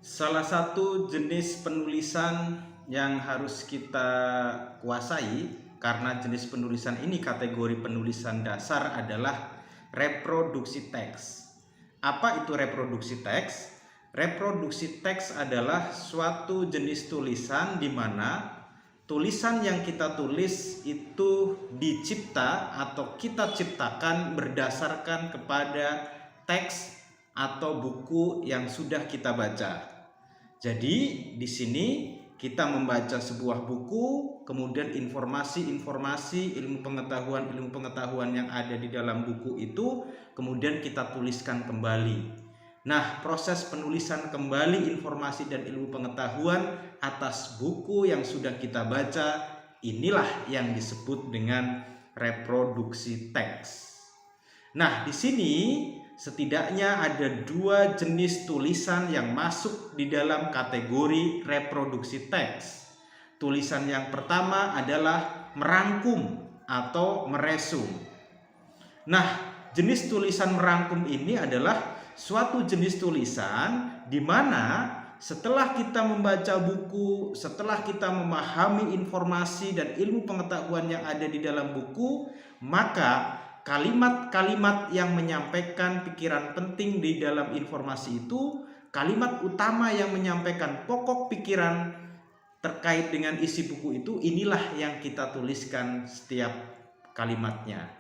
Salah satu jenis penulisan yang harus kita kuasai, karena jenis penulisan ini kategori penulisan dasar, adalah reproduksi teks. Apa itu reproduksi teks? Reproduksi teks adalah suatu jenis tulisan di mana tulisan yang kita tulis itu dicipta atau kita ciptakan berdasarkan kepada teks atau buku yang sudah kita baca. Jadi di sini kita membaca sebuah buku, kemudian informasi-informasi, ilmu pengetahuan yang ada di dalam buku itu kemudian kita tuliskan kembali. Nah, proses penulisan kembali informasi dan ilmu pengetahuan atas buku yang sudah kita baca, inilah yang disebut dengan reproduksi teks. Nah, di sini setidaknya ada dua jenis tulisan yang masuk di dalam kategori reproduksi teks. Tulisan yang pertama adalah merangkum atau meresum. Nah, jenis tulisan merangkum ini adalah suatu jenis tulisan di mana setelah kita membaca buku, setelah kita memahami informasi dan ilmu pengetahuan yang ada di dalam buku, maka kalimat-kalimat yang menyampaikan pikiran penting di dalam informasi itu, kalimat utama yang menyampaikan pokok pikiran terkait dengan isi buku itu, inilah yang kita tuliskan setiap kalimatnya.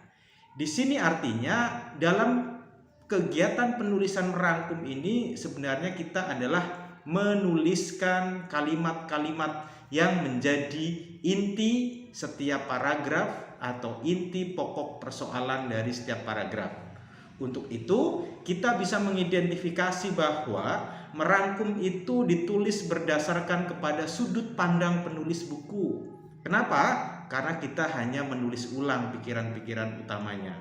Di sini artinya dalam kegiatan penulisan merangkum ini sebenarnya kita adalah menuliskan kalimat-kalimat yang menjadi inti setiap paragraf atau inti pokok persoalan dari setiap paragraf. Untuk itu kita bisa mengidentifikasi bahwa merangkum itu ditulis berdasarkan kepada sudut pandang penulis buku. Kenapa? Karena kita hanya menulis ulang pikiran-pikiran utamanya.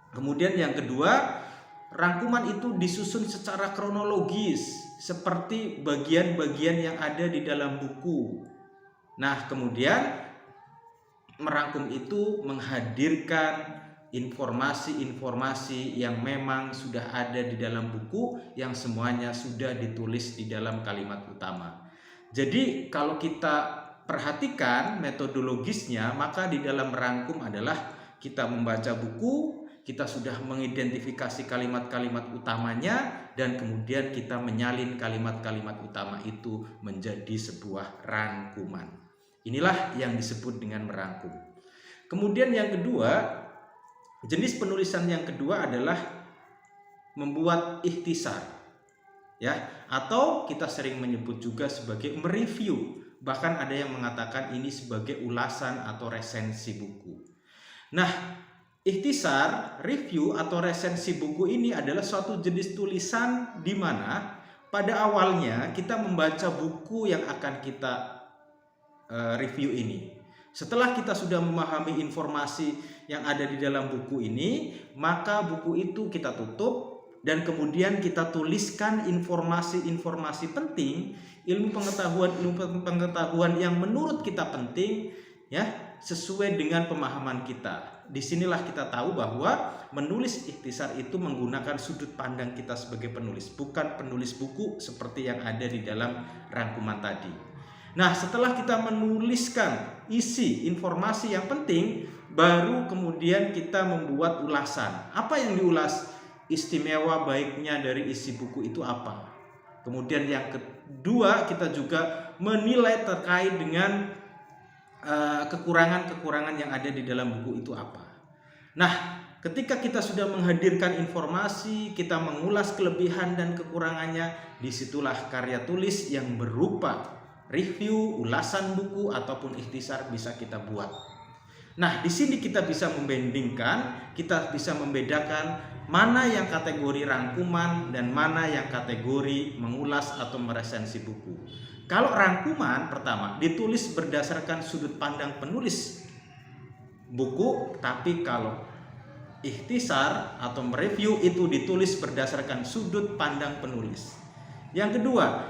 Kemudian yang kedua, rangkuman itu disusun secara kronologis seperti bagian-bagian yang ada di dalam buku. Nah, kemudian merangkum itu menghadirkan informasi-informasi yang memang sudah ada di dalam buku yang semuanya sudah ditulis di dalam kalimat utama. Jadi kalau kita perhatikan metodologisnya, maka di dalam merangkum adalah kita membaca buku, kita sudah mengidentifikasi kalimat-kalimat utamanya, dan kemudian kita menyalin kalimat-kalimat utama itu menjadi sebuah rangkuman. Inilah yang disebut dengan merangkum. Kemudian yang kedua, jenis penulisan yang kedua adalah membuat ikhtisar, ya, atau kita sering menyebut juga sebagai mereview. Bahkan ada yang mengatakan ini sebagai ulasan atau resensi buku. Nah, ikhtisar, review atau resensi buku ini adalah suatu jenis tulisan di mana pada awalnya kita membaca buku yang akan kita review ini. Setelah kita sudah memahami informasi yang ada di dalam buku ini, maka buku itu kita tutup dan kemudian kita tuliskan informasi-informasi penting, ilmu pengetahuan yang menurut kita penting, ya, sesuai dengan pemahaman kita. Disinilah kita tahu bahwa menulis ikhtisar itu menggunakan sudut pandang kita sebagai penulis, bukan penulis buku seperti yang ada di dalam rangkuman tadi. Nah, setelah kita menuliskan isi informasi yang penting, baru kemudian kita membuat ulasan. Apa yang diulas? Istimewa baiknya dari isi buku itu apa? Kemudian yang kedua, kita juga menilai terkait dengan kekurangan-kekurangan yang ada di dalam buku itu apa. Nah, ketika kita sudah menghadirkan informasi, kita mengulas kelebihan dan kekurangannya, disitulah karya tulis yang berupa review, ulasan buku ataupun ikhtisar bisa kita buat. Nah, di sini kita bisa membandingkan, kita bisa membedakan mana yang kategori rangkuman dan mana yang kategori mengulas atau meresensi buku. Kalau rangkuman pertama ditulis berdasarkan sudut pandang penulis buku, tapi kalau ikhtisar atau mereview itu ditulis berdasarkan sudut pandang penulis. Yang kedua,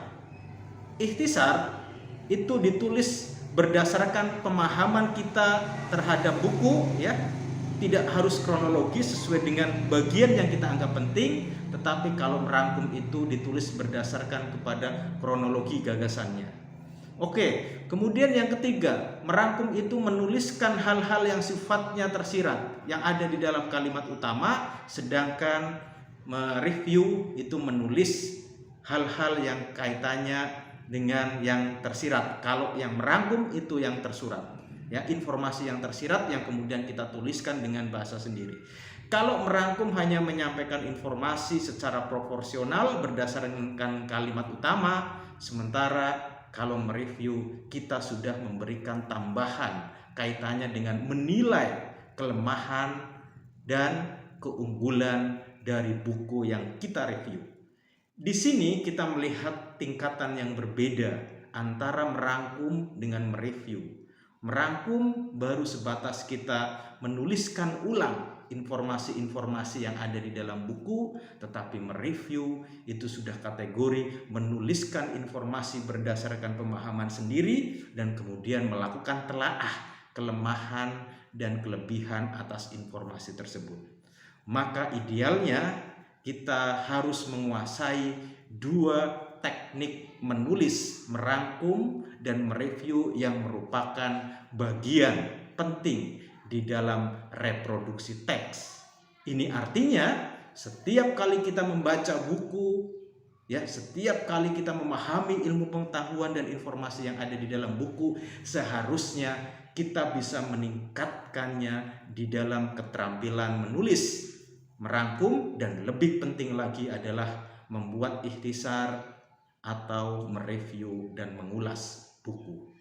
ikhtisar itu ditulis berdasarkan pemahaman kita terhadap buku, ya. tidak harus kronologis sesuai dengan bagian yang kita anggap penting, tetapi kalau merangkum itu ditulis berdasarkan kepada kronologi gagasannya. Oke, kemudian yang ketiga, merangkum itu menuliskan hal-hal yang sifatnya tersirat yang ada di dalam kalimat utama, sedangkan mereview itu menulis hal-hal yang kaitannya dengan yang tersirat. Kalau yang merangkum itu yang tersurat, ya, informasi yang tersirat yang kemudian kita tuliskan dengan bahasa sendiri. Kalau merangkum hanya menyampaikan informasi secara proporsional berdasarkan kalimat utama, sementara kalau mereview kita sudah memberikan tambahan kaitannya dengan menilai kelemahan dan keunggulan dari buku yang kita review. Di sini kita melihat tingkatan yang berbeda antara merangkum dengan mereview. Merangkum baru sebatas kita menuliskan ulang informasi-informasi yang ada di dalam buku, tetapi mereview itu sudah kategori menuliskan informasi berdasarkan pemahaman sendiri dan kemudian melakukan telaah kelemahan dan kelebihan atas informasi tersebut. Maka idealnya kita harus menguasai dua teknik menulis, merangkum dan mereview yang merupakan bagian penting di dalam reproduksi teks. Ini artinya setiap kali kita membaca buku, ya, setiap kali kita memahami ilmu pengetahuan dan informasi yang ada di dalam buku, seharusnya kita bisa meningkatkannya di dalam keterampilan menulis, merangkum, dan lebih penting lagi adalah membuat ikhtisar atau mereview dan mengulas buku.